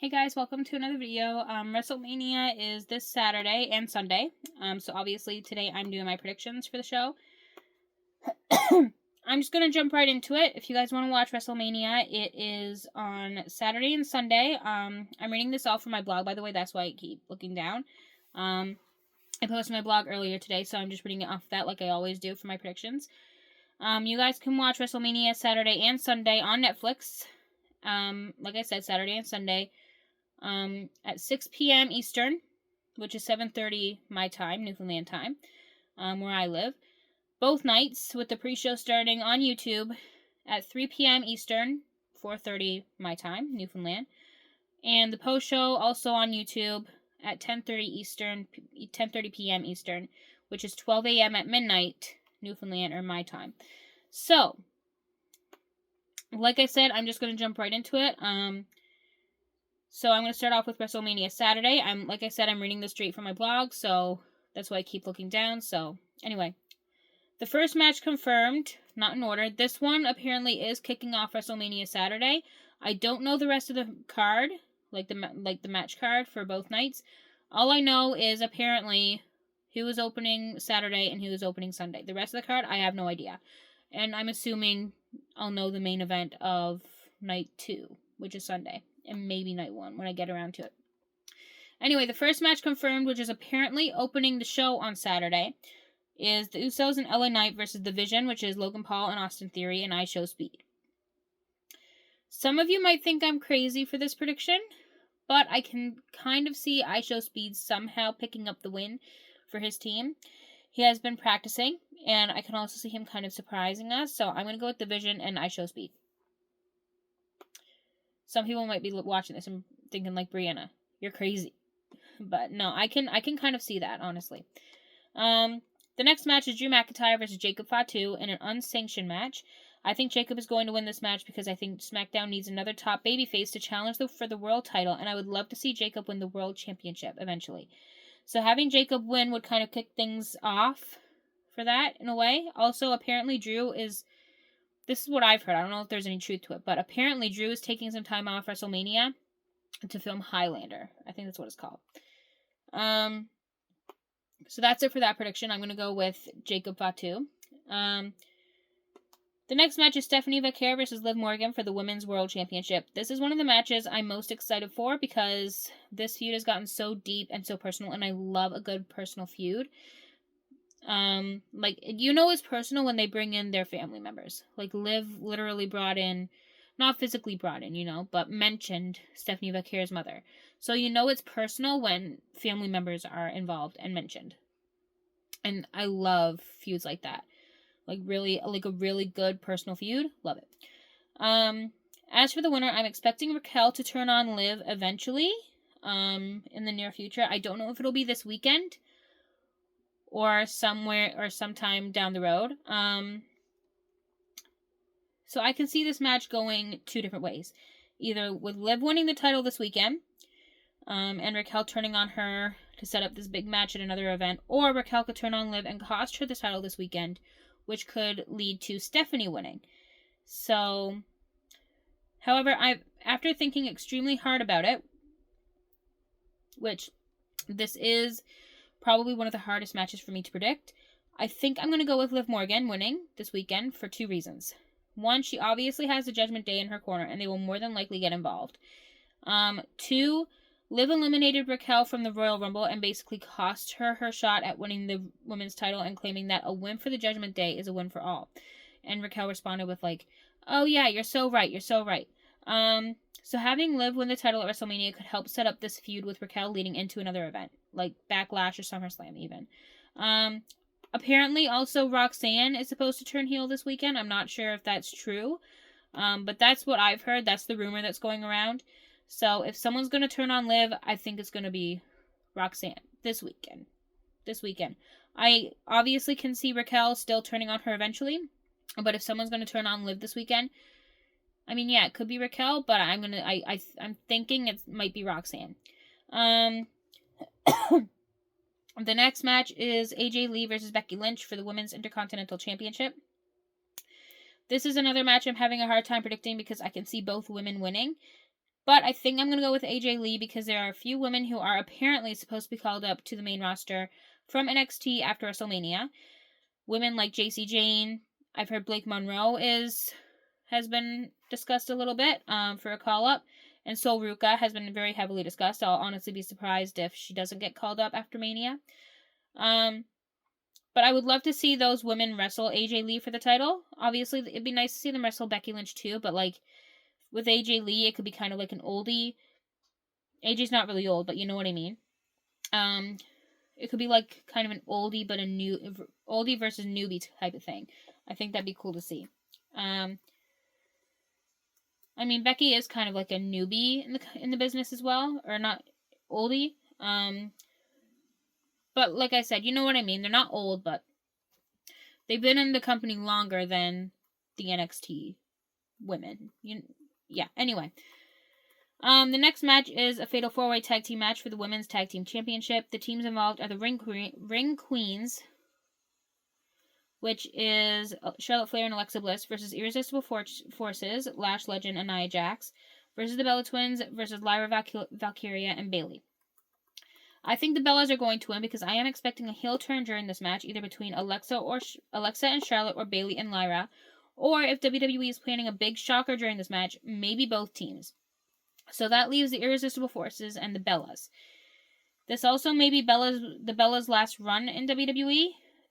Hey guys, welcome to another video. WrestleMania is this Saturday and Sunday. So obviously today I'm doing my predictions for the show. I'm just gonna jump right into it. If you guys want to watch WrestleMania, it is on Saturday and Sunday. I'm reading this off from my blog, by the way. That's why I keep looking down. I posted my blog earlier today, so I'm just reading it off that like I always do for my predictions. You guys can watch WrestleMania Saturday and Sunday on Netflix. Like I said, Saturday and Sunday. At 6 p.m. Eastern, which is 7:30 my time, Newfoundland time, where I live. Both nights, with the pre-show starting on YouTube at 3 p.m. Eastern, 4:30 my time, Newfoundland. And the post-show also on YouTube at 10:30 Eastern, 10:30 p.m. Eastern, which is 12 a.m. at midnight, Newfoundland, or my time. So, like I said, I'm just going to jump right into it. So I'm going to start off with WrestleMania Saturday. Like I said, I'm reading this straight from my blog, so that's why I keep looking down. So, anyway. The first match confirmed, not in order. This one apparently is kicking off WrestleMania Saturday. I don't know the rest of the card, like the match card for both nights. All I know is apparently who is opening Saturday and who is opening Sunday. The rest of the card, I have no idea. And I'm assuming I'll know the main event of night 2, which is Sunday. And maybe night 1 when I get around to it. Anyway, the first match confirmed, which is apparently opening the show on Saturday, is the Usos and LA Knight versus The Vision, which is Logan Paul and Austin Theory, and I Show Speed. Some of you might think I'm crazy for this prediction, but I can kind of see I Show Speed somehow picking up the win for his team. He has been practicing, and I can also see him kind of surprising us, so I'm going to go with The Vision and I Show Speed. Some people might be watching this and thinking like, Brianna, you're crazy. But no, I can kind of see that, honestly. The next match is Drew McIntyre versus Jacob Fatu in an unsanctioned match. I think Jacob is going to win this match because I think SmackDown needs another top babyface to challenge for the world title, and I would love to see Jacob win the world championship eventually. So having Jacob win would kind of kick things off for that, in a way. Also, apparently Drew is... This is what I've heard. I don't know if there's any truth to it, but apparently Drew is taking some time off WrestleMania to film Highlander. I think that's what it's called. So that's it for that prediction. I'm going to go with Jacob Fatu. The next match is Stephanie Vaquer versus Liv Morgan for the Women's World Championship. This is one of the matches I'm most excited for because this feud has gotten so deep and so personal, and I love a good personal feud. It's personal when they bring in their family members. Like, Liv literally brought in, not physically brought in, but mentioned Stephanie Vaquer's mother. So it's personal when family members are involved and mentioned. And I love feuds like that. Like a really good personal feud. Love it. As for the winner, I'm expecting Raquel to turn on Liv eventually, in the near future. I don't know if it'll be this weekend or sometime down the road. So I can see this match going 2 different ways. Either with Liv winning the title this weekend, and Raquel turning on her to set up this big match at another event, or Raquel could turn on Liv and cost her the title this weekend, which could lead to Stephanie winning. So, however, after thinking extremely hard about it, which this is probably one of the hardest matches for me to predict, I think I'm going to go with Liv Morgan winning this weekend for 2 reasons. 1, she obviously has the Judgment Day in her corner, and they will more than likely get involved. 2, Liv eliminated Raquel from the Royal Rumble and basically cost her shot at winning the women's title and claiming that a win for the Judgment Day is a win for all. And Raquel responded with like, oh yeah, you're so right. So having Liv win the title at WrestleMania could help set up this feud with Raquel leading into another event, like Backlash or SummerSlam even. Apparently also Roxanne is supposed to turn heel this weekend. I'm not sure if that's true. But that's what I've heard. That's the rumor that's going around. So if someone's going to turn on Liv, I think it's going to be Roxanne this weekend. I obviously can see Raquel still turning on her eventually. But if someone's going to turn on Liv this weekend, I mean, yeah, it could be Raquel, but I'm thinking it might be Roxanne. The next match is AJ Lee versus Becky Lynch for the Women's Intercontinental Championship. This is another match I'm having a hard time predicting because I can see both women winning. But I think I'm going to go with AJ Lee because there are a few women who are apparently supposed to be called up to the main roster from NXT after WrestleMania. Women like JC Jane. I've heard Blake Monroe has been discussed a little bit for a call-up. And Sol Ruka has been very heavily discussed. I'll honestly be surprised if she doesn't get called up after Mania. But I would love to see those women wrestle AJ Lee for the title. Obviously, it'd be nice to see them wrestle Becky Lynch too, but like with AJ Lee, it could be kind of like an oldie. AJ's not really old, but you know what I mean. It could be like kind of an oldie but a new oldie versus newbie type of thing. I think that'd be cool to see. I mean, Becky is kind of like a newbie in the business as well, or not oldie. But like I said, you know what I mean. They're not old, but they've been in the company longer than the NXT women. Yeah. Anyway, the next match is a Fatal 4-Way Tag Team match for the Women's Tag Team Championship. The teams involved are the Ring Queens, which is Charlotte Flair and Alexa Bliss versus Irresistible Forces, Lash Legend and Nia Jax, versus the Bella Twins versus Lyra Valkyria and Bayley. I think the Bellas are going to win because I am expecting a heel turn during this match, either between Alexa and Charlotte or Bayley and Lyra, or if WWE is planning a big shocker during this match, maybe both teams. So that leaves the Irresistible Forces and the Bellas. This also may be the Bellas' last run in WWE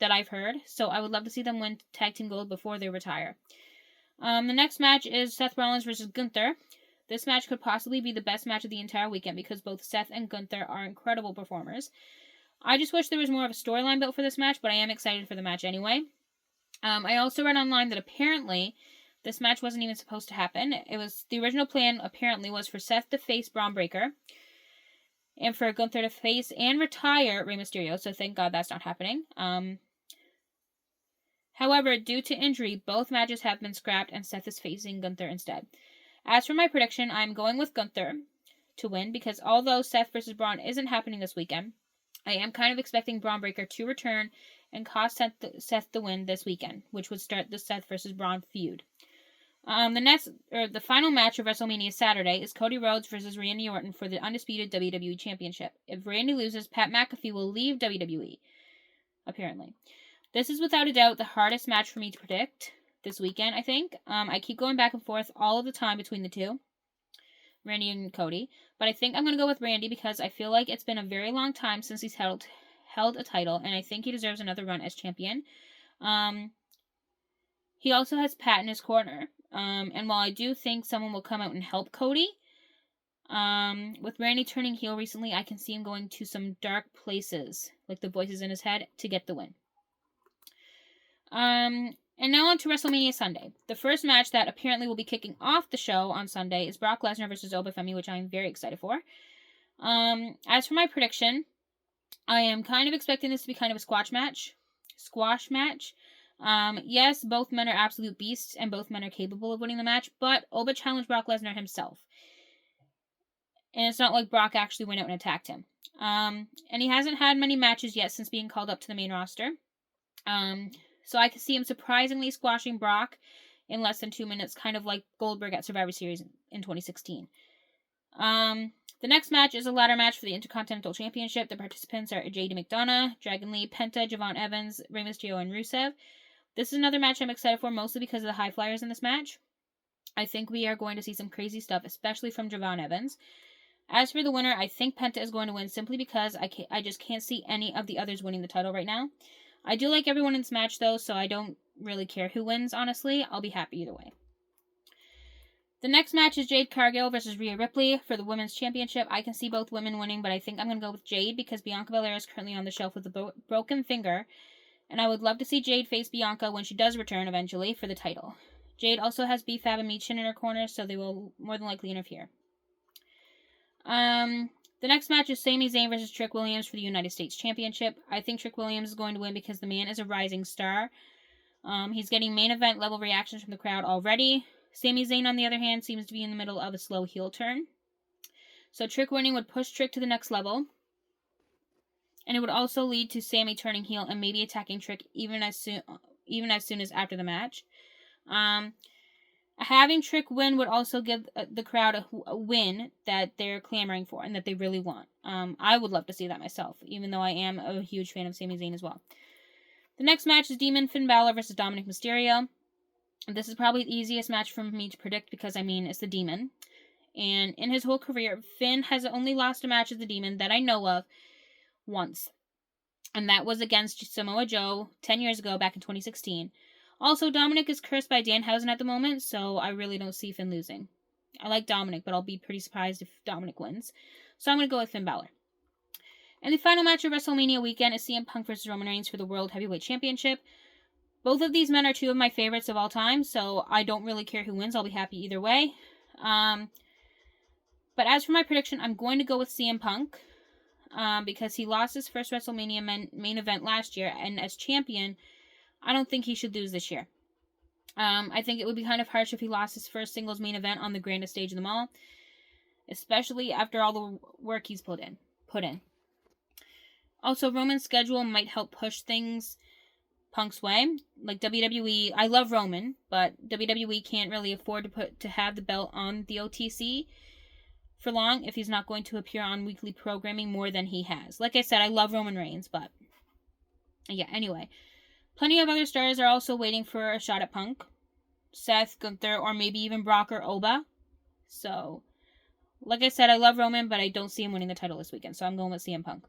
that I've heard, so I would love to see them win Tag Team Gold before they retire. The next match is Seth Rollins versus Gunther. This match could possibly be the best match of the entire weekend because both Seth and Gunther are incredible performers. I just wish there was more of a storyline built for this match, but I am excited for the match anyway. I also read online that apparently this match wasn't even supposed to happen. The original plan apparently was for Seth to face Braun Breaker and for Gunther to face and retire Rey Mysterio, so thank God that's not happening. However, due to injury, both matches have been scrapped and Seth is facing Gunther instead. As for my prediction, I'm going with Gunther to win because although Seth versus Braun isn't happening this weekend, I am kind of expecting Braun Breaker to return and cost Seth the win this weekend, which would start the Seth versus Braun feud. The final match of WrestleMania Saturday is Cody Rhodes versus Randy Orton for the undisputed WWE Championship. If Randy loses, Pat McAfee will leave WWE, apparently. This is without a doubt the hardest match for me to predict this weekend, I think. I keep going back and forth all of the time between the two, Randy and Cody, but I think I'm going to go with Randy because I feel like it's been a very long time since he's held a title, and I think he deserves another run as champion. He also has Pat in his corner, and while I do think someone will come out and help Cody, with Randy turning heel recently, I can see him going to some dark places, like the voices in his head, to get the win. And now on to WrestleMania Sunday. The first match that apparently will be kicking off the show on Sunday is Brock Lesnar versus Obafemi, which I'm very excited for. As for my prediction, I am kind of expecting this to be kind of a squash match. Yes, both men are absolute beasts, and both men are capable of winning the match, but Oba challenged Brock Lesnar himself. And it's not like Brock actually went out and attacked him. And he hasn't had many matches yet since being called up to the main roster. So I could see him surprisingly squashing Brock in less than 2 minutes, kind of like Goldberg at Survivor Series in 2016. The next match is a ladder match for the Intercontinental Championship. The participants are JD McDonough, Dragon Lee, Penta, Javon Evans, Rey Mysterio, and Rusev. This is another match I'm excited for, mostly because of the high flyers in this match. I think we are going to see some crazy stuff, especially from Javon Evans. As for the winner, I think Penta is going to win simply because I just can't see any of the others winning the title right now. I do like everyone in this match, though, so I don't really care who wins, honestly. I'll be happy either way. The next match is Jade Cargill versus Rhea Ripley for the Women's Championship. I can see both women winning, but I think I'm going to go with Jade because Bianca Belair is currently on the shelf with a broken finger, and I would love to see Jade face Bianca when she does return eventually for the title. Jade also has B-Fab and Michin in her corner, so they will more than likely interfere. The next match is Sami Zayn versus Trick Williams for the United States Championship. I think Trick Williams is going to win because the man is a rising star. He's getting main event level reactions from the crowd already. Sami Zayn, on the other hand, seems to be in the middle of a slow heel turn. So Trick winning would push Trick to the next level. And it would also lead to Sami turning heel and maybe attacking Trick even as soon as after the match. Having Trick win would also give the crowd a win that they're clamoring for and that they really want. I would love to see that myself, even though I am a huge fan of Sami Zayn as well. The next match is Demon Finn Balor versus Dominic Mysterio. This is probably the easiest match for me to predict because, I mean, it's the Demon. And in his whole career, Finn has only lost a match as the Demon that I know of once. And that was against Samoa Joe 10 years ago, back in 2016. Also, Dominic is cursed by Danhausen at the moment, so I really don't see Finn losing. I like Dominic, but I'll be pretty surprised if Dominic wins. So I'm going to go with Finn Balor. And the final match of WrestleMania weekend is CM Punk versus Roman Reigns for the World Heavyweight Championship. Both of these men are two of my favorites of all time, so I don't really care who wins. I'll be happy either way. But as for my prediction, I'm going to go with CM Punk. Because he lost his first WrestleMania main event last year, and as champion, I don't think he should lose this year. I think it would be kind of harsh if he lost his first singles main event on the grandest stage of them all, especially after all the work he's put in. Also, Roman's schedule might help push things Punk's way. Like WWE, I love Roman, but WWE can't really afford to have the belt on the OTC for long if he's not going to appear on weekly programming more than he has. Like I said, I love Roman Reigns, but yeah, anyway. Plenty of other stars are also waiting for a shot at Punk. Seth, Gunther, or maybe even Brock or Oba. So, like I said, I love Roman, but I don't see him winning the title this weekend, so I'm going with CM Punk.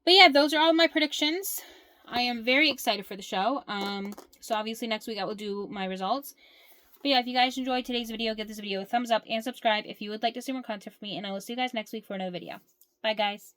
But yeah, those are all my predictions. I am very excited for the show. So obviously next week I will do my results. But yeah, if you guys enjoyed today's video, give this video a thumbs up and subscribe if you would like to see more content from me. And I will see you guys next week for another video. Bye, guys.